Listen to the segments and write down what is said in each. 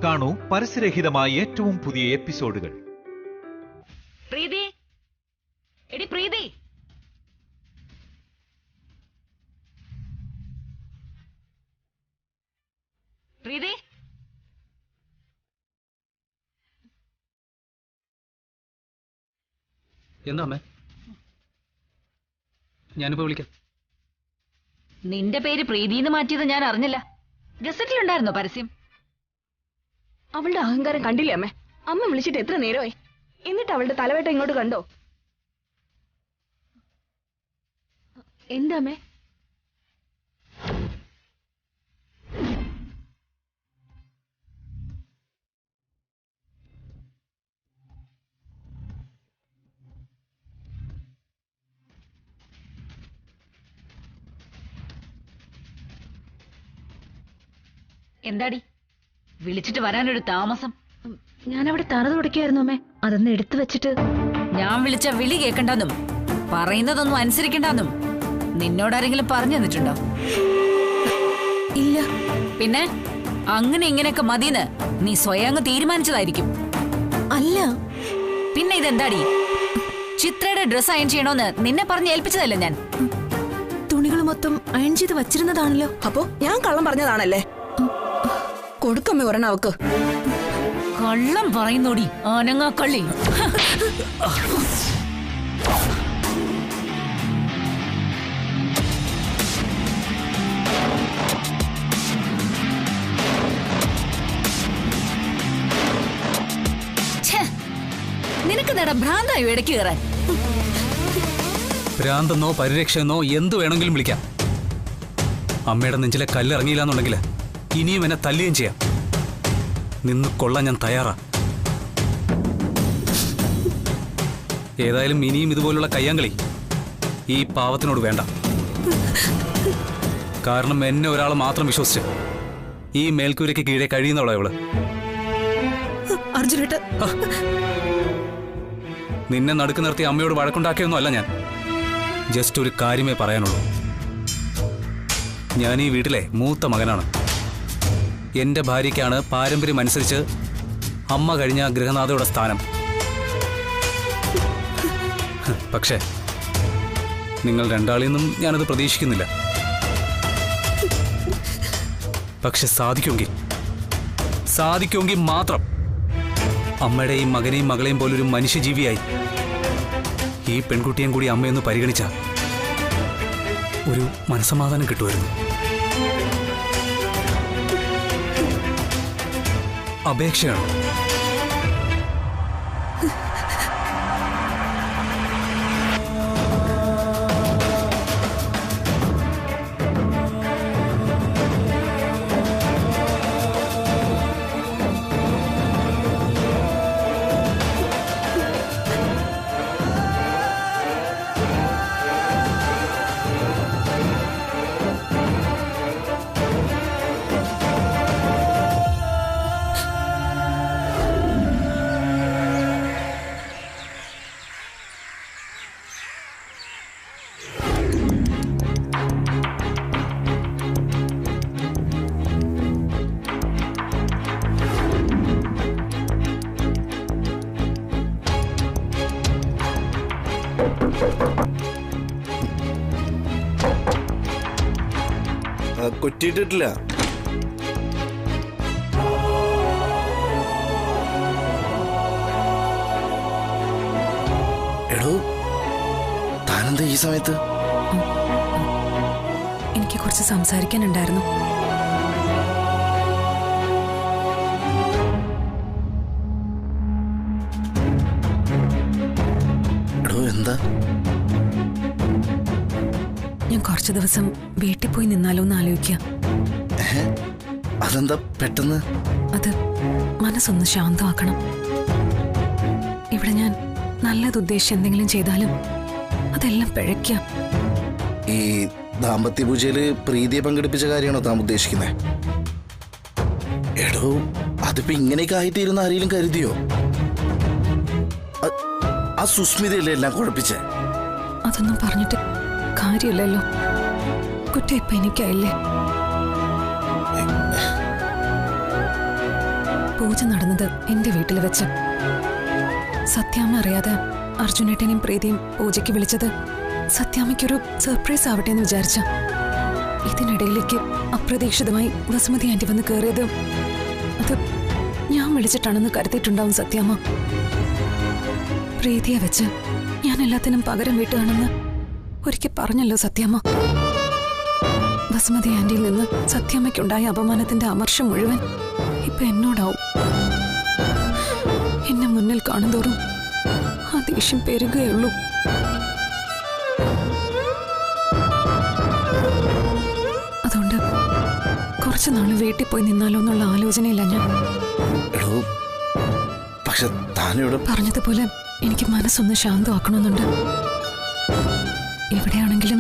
കാണൂ പരസ്യരഹിതമായ ഏറ്റവും പുതിയ എപ്പിസോഡുകൾ. പ്രീതി, എടി പ്രീതി, പ്രീതി, എന്താ അമ്മേ? ഞാനിപ്പോ വിളിക്കാം. നിന്റെ പേര് പ്രീതിന്ന് മാറ്റിയത് ഞാൻ അറിഞ്ഞില്ല. ഗസറ്റിലുണ്ടായിരുന്നോ പരസ്യം? അവളുടെ അഹങ്കാരം കണ്ടില്ലേ അമ്മേ? അമ്മ വിളിച്ചിട്ട് എത്ര നേരമായി? എന്നിട്ട് അവളുടെ തലവേട്ട ഇങ്ങോട്ട് കണ്ടോ? എന്താ അമ്മേ? എന്താടി വിളിച്ചിട്ട് വരാനൊരു താമസം? ഞാനവിടെ തറ തുടക്കായിരുന്നു അമ്മേ. അതൊന്ന് എടുത്തു വെച്ചിട്ട്. ഞാൻ വിളിച്ച വിളി കേൾക്കണ്ടെന്നും പറയുന്നതൊന്നും അനുസരിക്കണ്ടെന്നും നിന്നോടാരെങ്കിലും പറഞ്ഞു തന്നിട്ടുണ്ടോ? ഇല്ല. പിന്നെ അങ്ങനെ ഇങ്ങനെയൊക്കെ മതിന്ന് നീ സ്വയം അങ്ങ് തീരുമാനിച്ചതായിരിക്കും. അല്ല. പിന്നെ ഇതെന്താടി? ചിത്രയുടെ ഡ്രസ് അയൺ ചെയ്യണോന്ന് നിന്നെ പറഞ്ഞ് ഏൽപ്പിച്ചതല്ലേ ഞാൻ? തുണികൾ മൊത്തം അയൺ ചെയ്ത് വച്ചിരുന്നതാണല്ലോ. അപ്പോ ഞാൻ കള്ളം പറഞ്ഞതാണല്ലേ? കൊടുക്കമ്മേ ഒരെണ്ണം അവക്ക്. കള്ളം പറയുന്നോടി ആനങ്ങാക്കള്ളി. നിനക്ക് നേടാ ഭ്രാന്തായോ ഇടയ്ക്ക് കയറാൻ? ഭ്രാന്തെന്നോ പരിരക്ഷയെന്നോ എന്തു വേണമെങ്കിലും വിളിക്കാം. അമ്മയുടെ നെഞ്ചിലെ കല്ലിറങ്ങിയില്ലാന്നുണ്ടെങ്കിൽ ഇനിയും എന്നെ തല്ലുകയും ചെയ്യാം. നിന്ന് കൊള്ളാൻ ഞാൻ തയ്യാറാ. ഏതായാലും ഇനിയും ഇതുപോലുള്ള കയ്യാങ്കളി ഈ പാവത്തിനോട് വേണ്ട. കാരണം എന്നെ ഒരാൾ മാത്രം വിശ്വസിച്ച് ഈ മേൽക്കൂരയ്ക്ക് കീഴെ കഴിയുന്നവളാ ഇവള്. അർജുനേട്ട, നിന്നെ നടുക്ക് നിർത്തി അമ്മയോട് വഴക്കുണ്ടാക്കിയൊന്നും അല്ല ഞാൻ. ജസ്റ്റ് ഒരു കാര്യമേ പറയാനുള്ളൂ. ഞാൻ ഈ വീട്ടിലെ മൂത്ത മകനാണ്. എന്റെ ഭാര്യയ്ക്കാണ് പാരമ്പര്യം അനുസരിച്ച് അമ്മ കഴിഞ്ഞ ഗൃഹനാഥയുടെ സ്ഥാനം. പക്ഷേ നിങ്ങൾ രണ്ടാളിൽ നിന്നും ഞാനത് പ്രതീക്ഷിക്കുന്നില്ല. പക്ഷെ സാധിക്കുമെങ്കിൽ മാത്രം അമ്മയുടെയും മകനെയും മകളെയും പോലൊരു മനുഷ്യജീവിയായി ഈ പെൺകുട്ടിയും കൂടി അമ്മയൊന്ന് പരിഗണിച്ച ഒരു മനസ്സമാധാനം കിട്ടുമായിരുന്നു. അപേക്ഷയാണ്. കൊറ്റിയിട്ടിട്ടില്ല. എടോ, താനെന്താ ഈ സമയത്ത്? എനിക്ക് കുറച്ച് സംസാരിക്കാനുണ്ടായിരുന്നു. എടോ, എന്താ? ഞാൻ കുറച്ചു ദിവസം വീട്ടിൽ പോയി നിന്നാലോ എന്ന് ആലോചിക്കുക. അതെന്താ പെട്ടെന്ന്? അത് മനസ്സൊന്ന് ശാന്തമാക്കണം. ഇവിടെ ഞാൻ നല്ലത് ഉദ്ദേശിച്ച് എന്തെങ്കിലും ചെയ്താലും അതെല്ലാം പിഴയ്ക്കാം. ഈ ദാമ്പത്യ പൂജയില് പ്രീതിയെ പങ്കെടുപ്പിച്ച കാര്യമാണോ താൻ ഉദ്ദേശിക്കുന്നത്? എടോ, അതിപ്പോ ഇങ്ങനെയൊക്കെ ആയിത്തീരുന്ന ആരെങ്കിലും കരുതിയോ? ആ സുസ്മിതയല്ലേ എല്ലാം കുഴപ്പിച്ചേ? അതൊന്നും പറഞ്ഞിട്ട് കാര്യമില്ലല്ലോ. കുറ്റം ഇപ്പൊ എനിക്കായില്ലേ? പൂജ നടന്നത് എന്റെ വീട്ടിൽ വെച്ച്. സത്യാമ്മ അറിയാതെ അർജുനേട്ടനെയും പ്രീതിയും പൂജയ്ക്ക് വിളിച്ചത് സത്യാമ്മയ്ക്കൊരു സർപ്രൈസ് ആവട്ടെ എന്ന് വിചാരിച്ച. ഇതിനിടയിലേക്ക് അപ്രതീക്ഷിതമായി വസുമതി ആന്റി വന്ന് കയറിയത് അത് ഞാൻ വിളിച്ചിട്ടാണെന്ന് കരുതിയിട്ടുണ്ടാവും സത്യാമ്മ. പ്രീതിയെ വെച്ച് ഞാൻ എല്ലാത്തിനും പകരം വീട്ടുകയാണെന്ന് ഒരിക്കൽ പറഞ്ഞല്ലോ സത്യാമ്മ. വസുമതി ആന്റിയിൽ നിന്ന് സത്യാമ്മയ്ക്കുണ്ടായ അപമാനത്തിന്റെ അമർഷം മുഴുവൻ ഇപ്പൊ എന്നോടാവും. എന്നെ മുന്നിൽ കാണുന്തോറും ആ ദേഷ്യം പെരുകയുള്ളൂ. അതുകൊണ്ട് കുറച്ചുനാള് വീട്ടിൽ പോയി നിന്നാലോ എന്നുള്ള ആലോചനയില്ല ഞാൻ. പക്ഷെ താനിവിടെ പറഞ്ഞതുപോലെ എനിക്ക് മനസ്സൊന്ന് ശാന്തമാക്കണമെന്നുണ്ട്. എവിടെയാണെങ്കിലും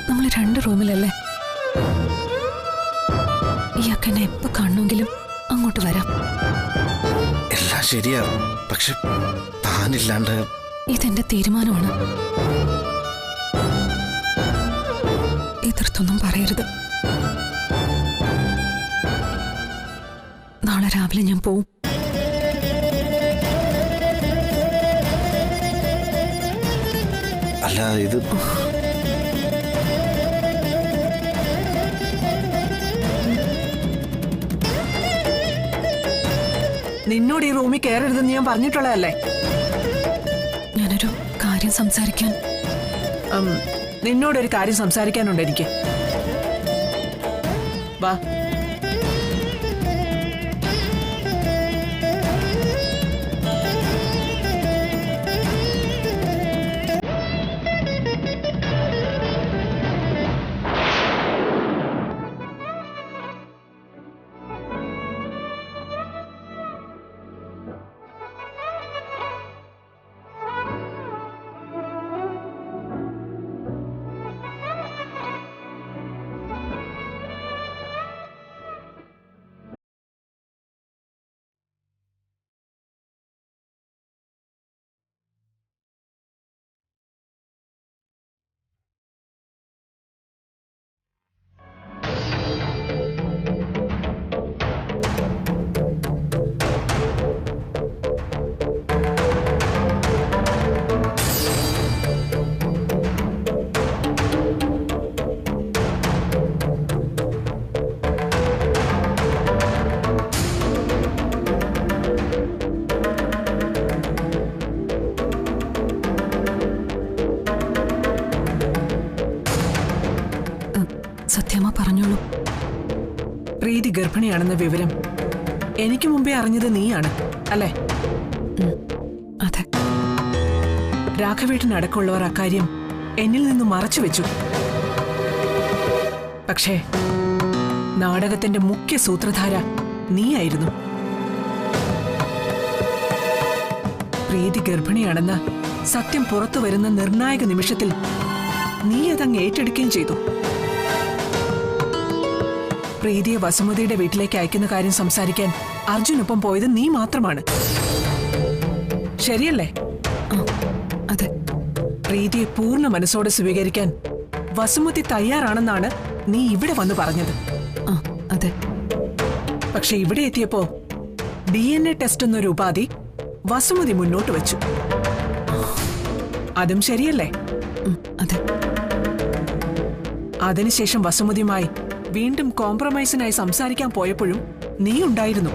നമ്മൾ 2 റൂമിലല്ലേ. ഈ അക്കനെ എപ്പോ കാണണമെങ്കിലും അങ്ങോട്ട് വരാം. എല്ലാം ശരിയാ, പക്ഷെ താനില്ലാണ്ട്. ഇതെന്റെ തീരുമാനമാണ്. എതിർത്തൊന്നും പറയരുത്. നാളെ രാവിലെ ഞാൻ പോവും. അല്ല, ഇത് നിന്നോട് ഈ റൂമിൽ കയറരുതെന്ന് ഞാൻ പറഞ്ഞിട്ടുള്ളതല്ലേ? ഞാനൊരു കാര്യം സംസാരിക്കാൻ. നിന്നോടൊരു കാര്യം സംസാരിക്കാനുണ്ട് എനിക്ക്. വാ. സത്യമ്മ പറഞ്ഞോളൂ. പ്രീതി ഗർഭിണിയാണെന്ന വിവരം എനിക്ക് മുമ്പേ അറിഞ്ഞത് നീയാണ് അല്ലേ? അതെ. രാഘവേട്ടനടക്കമുള്ളവർ അക്കാര്യം എന്നിൽ നിന്ന് മറച്ചു വെച്ചു. പക്ഷേ നാടകത്തിന്റെ മുഖ്യ സൂത്രധാര നീയായിരുന്നു. പ്രീതി ഗർഭിണിയാണെന്ന സത്യം പുറത്തു വരുന്ന നിർണായക നിമിഷത്തിൽ നീ അതങ്ങ് ഏറ്റെടുക്കുകയും ചെയ്തു. പ്രീതിയെ വസുമതിയുടെ വീട്ടിലേക്ക് അയക്കുന്ന കാര്യം സംസാരിക്കാൻ അർജുനൊപ്പം പോയത് നീ മാത്രമാണ്. ശരിയല്ലേ? അതെ. പ്രീതിയെ പൂർണ്ണ മനസ്സോടെ സ്വീകരിക്കാൻ വസുമതി തയ്യാറാണെന്നാണ് നീ ഇവിടെ വന്ന് പറഞ്ഞത്. അതെ. പക്ഷെ ഇവിടെ എത്തിയപ്പോ DNA ടെസ്റ്റ് എന്നൊരു ഉപാധി വസുമതി മുന്നോട്ട് വെച്ചു. അതും ശരിയല്ലേ? അതെ. അതിനുശേഷം വസുമതിയുമായി വീണ്ടും കോംപ്രമൈസിനായി സംസാരിക്കാൻ പോയപ്പോഴും നീ ഉണ്ടായിരുന്നു.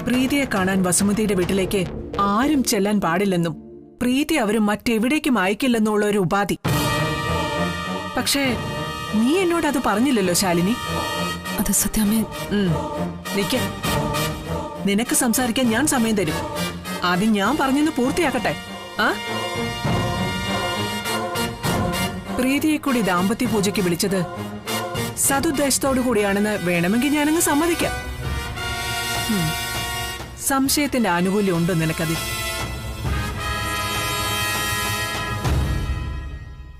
പ്രീതിയെ കാണാൻ വസുമതിയുടെ വീട്ടിലേക്ക് ആരും ചെല്ലാൻ പാടില്ലെന്നും പ്രീതി അവരും മറ്റെവിടേക്കും അയക്കില്ലെന്നുള്ള ഒരു ഉപാധി. പക്ഷേ നീ എന്നോട് അത് പറഞ്ഞില്ലല്ലോ ശാലിനി. അത് സത്യാമ്മേ. നിക്ക്. നിനക്ക് സംസാരിക്കാൻ ഞാൻ സമയം തരും. ആദ്യം ഞാൻ പറഞ്ഞൊന്ന് പൂർത്തിയാക്കട്ടെ. പ്രീതിയെ കൂടി ദാമ്പത്യ പൂജയ്ക്ക് വിളിച്ചത് സതുദ്ദേശത്തോടു കൂടിയാണെന്ന് വേണമെങ്കിൽ ഞാനങ്ങ് സമ്മതിക്കാം. സംശയത്തിന്റെ ആനുകൂല്യം ഉണ്ടോ നിനക്കതിൽ?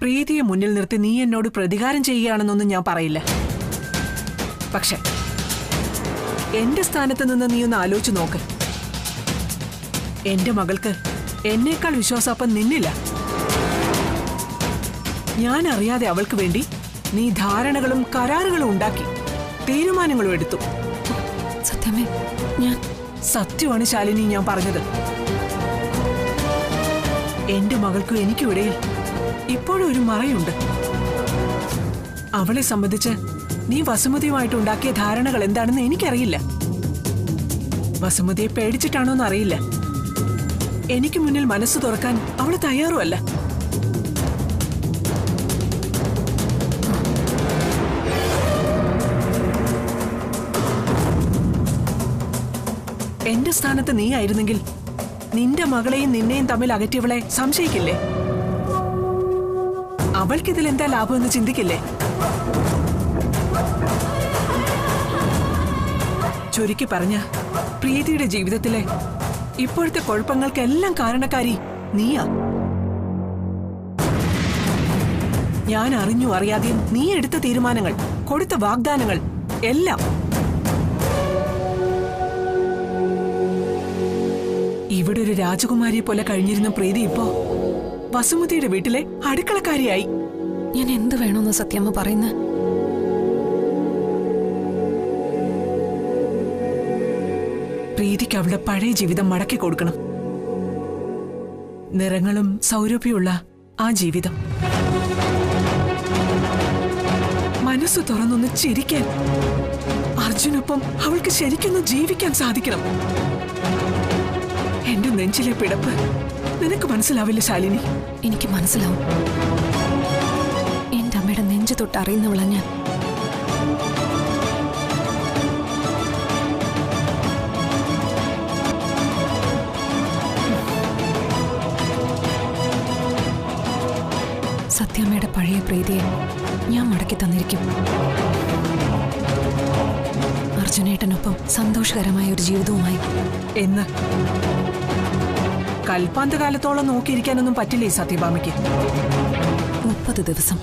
പ്രീതിയെ മുന്നിൽ നിർത്തി നീ എന്നോട് പ്രതികാരം ചെയ്യുകയാണെന്നൊന്നും ഞാൻ പറയില്ല. പക്ഷെ എന്റെ സ്ഥാനത്ത് നിന്ന് നീ ഒന്ന് ആലോചിച്ചു നോക്ക്. എന്റെ മകൾക്ക് എന്നേക്കാൾ വിശ്വാസപ്പം നിന്നില്ല. ഞാൻ അറിയാതെ അവൾക്ക് വേണ്ടി നീ ധാരണകളും കരാറുകളും ഉണ്ടാക്കി, തീരുമാനങ്ങളും എടുത്തു. സത്യമേ, ഞാൻ സത്യമാണ് ശാലിനി ഞാൻ പറഞ്ഞത്. എന്റെ മകൾക്കും എനിക്കും ഇടയിൽ ഇപ്പോഴും ഒരു മറയുണ്ട്. അവളെ സംബന്ധിച്ച് നീ വസുമതിയുമായിട്ട് ഉണ്ടാക്കിയ ധാരണകൾ എന്താണെന്ന് എനിക്കറിയില്ല. വസുമതിയെ പേടിച്ചിട്ടാണോന്ന് അറിയില്ല. എനിക്ക് മുന്നിൽ മനസ്സ് തുറക്കാൻ അവള് തയ്യാറുമല്ല. എന്റെ സ്ഥാനത്ത് നീ ആയിരുന്നെങ്കിൽ നിന്റെ മകളെയും നിന്നെയും തമ്മിൽ അകറ്റിയവളെ സംശയിക്കില്ലേ? അവൾക്കിതിൽ എന്താ ലാഭമെന്ന് ചിന്തിക്കില്ലേ? ചുരുക്കി പറഞ്ഞ പ്രീതിയുടെ ജീവിതത്തിലെ ഇപ്പോഴത്തെ കുഴപ്പങ്ങൾക്കെല്ലാം കാരണക്കാരി നീയാ. ഞാൻ അറിഞ്ഞു അറിയാതെയും നീ എടുത്ത തീരുമാനങ്ങൾ, കൊടുത്ത വാഗ്ദാനങ്ങൾ എല്ലാം ഇവിടെ ഒരു രാജകുമാരിയെ പോലെ കഴിഞ്ഞിരുന്ന പ്രീതി ഇപ്പോ വസുമതിയുടെ വീട്ടിലെ അടുക്കളക്കാരിയായി. ഞാൻ എന്ത് വേണമെന്ന് സത്യമ്മ പറയുന്നത്? പ്രീതിക്ക് അവളുടെ പഴയ ജീവിതം മടക്കി കൊടുക്കണം. നിറങ്ങളും സൗരഭ്യമുള്ള ആ ജീവിതം. മനസ്സ് തുറന്നൊന്ന് ചിരിക്കാൻ, അർജുനൊപ്പം അവൾക്ക് ശരിക്കൊന്ന് ജീവിക്കാൻ സാധിക്കണം. എന്റെ നെഞ്ചിലെ പിടപ്പ് നിനക്ക് മനസ്സിലാവില്ല ശാലിനി. എനിക്ക് മനസ്സിലാവും. എന്റെ അമ്മയുടെ നെഞ്ചു തൊട്ട് അറിയുന്നവളാ ഞാൻ. സത്യമ്മയുടെ പഴയ പ്രീതിയെ ഞാൻ മടക്കി തന്നിരിക്കും. അർജുനേട്ടനൊപ്പം സന്തോഷകരമായ ഒരു ജീവിതവുമായി. എന്ന് കൽപ്പാന്ത കാലത്തോളം നോക്കിയിരിക്കാനൊന്നും പറ്റില്ലേ സത്യഭാമയ്ക്ക്? 30 ദിവസം.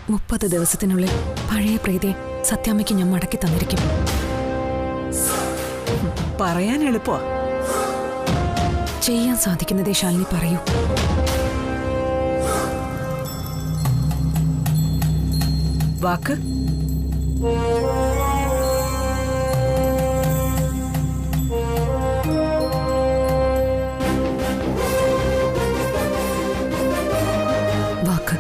30 ദിവസത്തിനുള്ളിൽ പഴയ പ്രീതിയെ സത്യാമ്മയ്ക്ക് ഞാൻ മടക്കി തന്നിരിക്കും. പറയാൻ എളുപ്പമാ, ചെയ്യാൻ സാധിക്കുന്നതേ ശാലിനി പറയൂ. വാക്ക് വാക്ക്.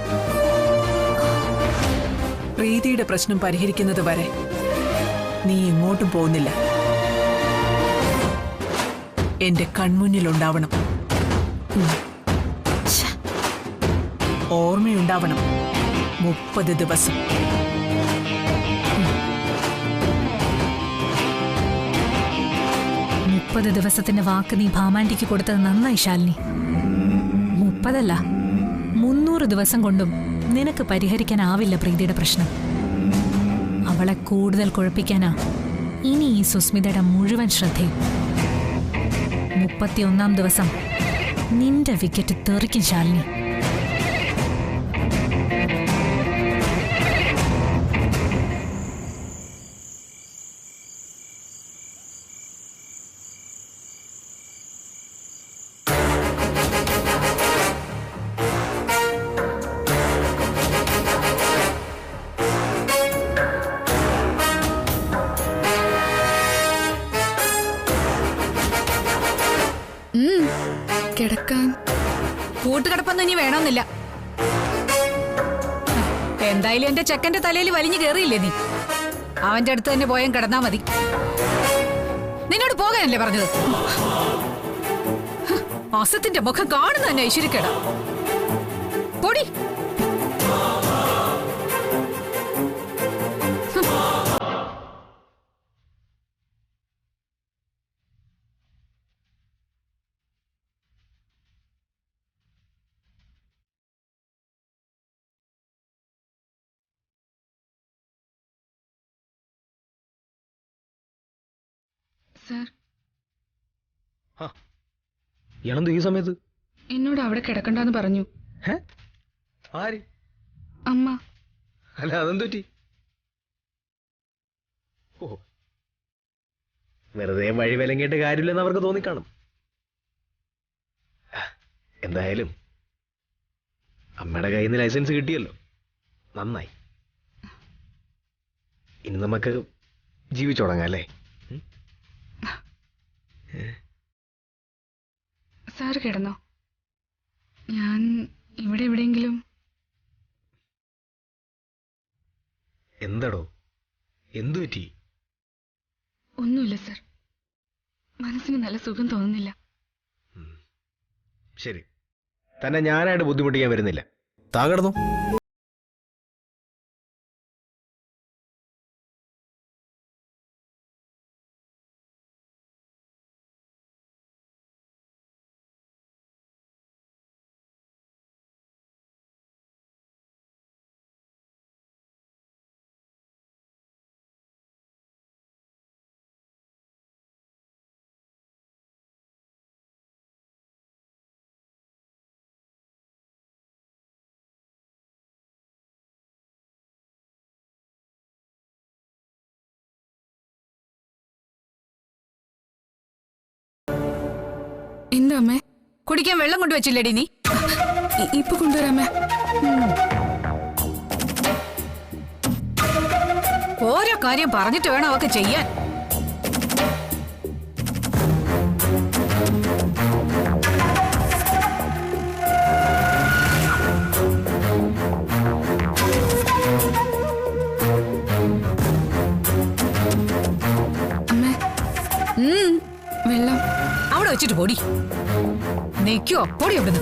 പ്രീതിയുടെ പ്രശ്നം പരിഹരിക്കുന്നത് വരെ നീ എങ്ങോട്ടും പോകുന്നില്ല. എന്റെ കൺമുന്നിലുണ്ടാവണം. ഓർമ്മയുണ്ടാവണം. 30 ദിവസം. മുപ്പത് ദിവസത്തിന്റെ വാക്ക് നീ ഭാമാന്റിക്ക് കൊടുത്തത് നന്നായി ശാലിനി. 30 300 ദിവസം കൊണ്ടും നിനക്ക് പരിഹരിക്കാനാവില്ല പ്രീതിയുടെ പ്രശ്നം. അവളെ കൂടുതൽ കുഴപ്പിക്കാനാ ഇനി ഈ സുസ്മിതയുടെ മുഴുവൻ ശ്രദ്ധയും. 31-ാം ദിവസം നിന്റെ വിക്കറ്റ് തെറിക്കും ശാലിനി. കിടക്കാൻ കൂട്ടുകിടപ്പൊന്നും ഇനി വേണമെന്നില്ല. എന്തായാലും എന്റെ ചെക്കന്റെ തലയിൽ വലിഞ്ഞു കയറിയില്ലേ നീ? അവന്റെ അടുത്ത് തന്നെ പോയാൽ കിടന്നാ മതി. നിന്നോട് പോകാനല്ലേ പറഞ്ഞത്? അസത്തിന്റെ മുഖം കാണുന്ന തന്നെ ഐശ്വര്യക്കേടാ. പൊടി. ഇയാളെന്ത് ഈ സമയത്ത്? എന്നോട് അവിടെ കിടക്കണ്ടെന്ന് പറഞ്ഞു. ആര്? അമ്മ. അല്ല, അതെന്തു പറ്റി? ഓ, വെറുതെ വഴി വിലങ്ങിയിട്ട് കാര്യമില്ലെന്ന് അവർക്ക് തോന്നിക്കാണും. എന്തായാലും അമ്മയുടെ കയ്യിൽ നിന്ന് ലൈസൻസ് കിട്ടിയല്ലോ, നന്നായി. ഇനി നമുക്ക് ജീവിച്ചു തുടങ്ങാം അല്ലേ? സാറ് കിടന്നോ? ഞാൻ ഇവിടെ എവിടെയെങ്കിലും. എന്താടോ, എന്തു പറ്റി? ഒന്നുമില്ല സർ, മനസ്സിന് നല്ല സുഖം തോന്നുന്നില്ല. ശരി, തന്നെ ഞാനായിട്ട് ബുദ്ധിമുട്ടിക്കാൻ വരുന്നില്ല. താ കിടന്നു. എന്താ അമ്മേ? കുടിക്കാൻ വെള്ളം കൊണ്ടുവച്ചില്ലേടി നീ? ഇപ്പൊ കൊണ്ടുവരാമേ. ഓരോ കാര്യം പറഞ്ഞിട്ട് വേണം അവക്ക് ചെയ്യാൻ. അമ്മേ, വെള്ളം അവിടെ വെച്ചിട്ട് പൊടി. നിക്കോ പൊടി അവിടുന്ന്.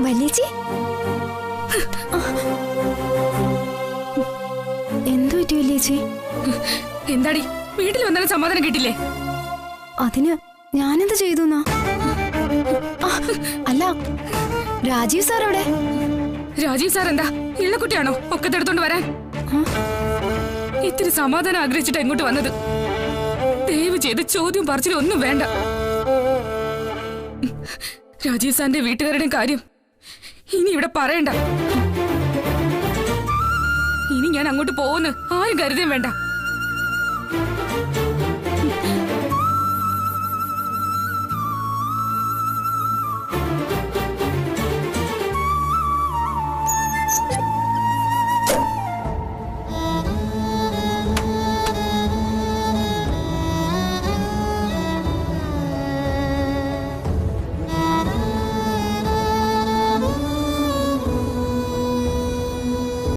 വല്യേച്ചി, എന്തു പറ്റി വല്യേച്ചി? എന്താടി, വീട്ടിൽ വന്നാലും സമാധാനം കിട്ടില്ലേ? അതിന് ഞാനെന്ത് ചെയ്തു? അല്ല, രാജീവ് സാർ എവിടെ? രാജീവ് സാർ എന്താ ഇള്ളക്കുട്ടിയാണോ ഒക്കെ എടുത്തോണ്ട് വരാൻ? ഇത്തിരി സമാധാനം ആഗ്രഹിച്ചിട്ട് എങ്ങോട്ട് വന്നത്. ദയവ് ചെയ്ത് ചോദ്യം പറച്ചിലും ഒന്നും വേണ്ട. രാജീവ് സാറിന്റെ വീട്ടുകാരുടെയും കാര്യം ഇനി ഇവിടെ പറയണ്ട. ഇനി ഞാൻ അങ്ങോട്ട് പോകുന്നു ആരും കരുതേം വേണ്ട.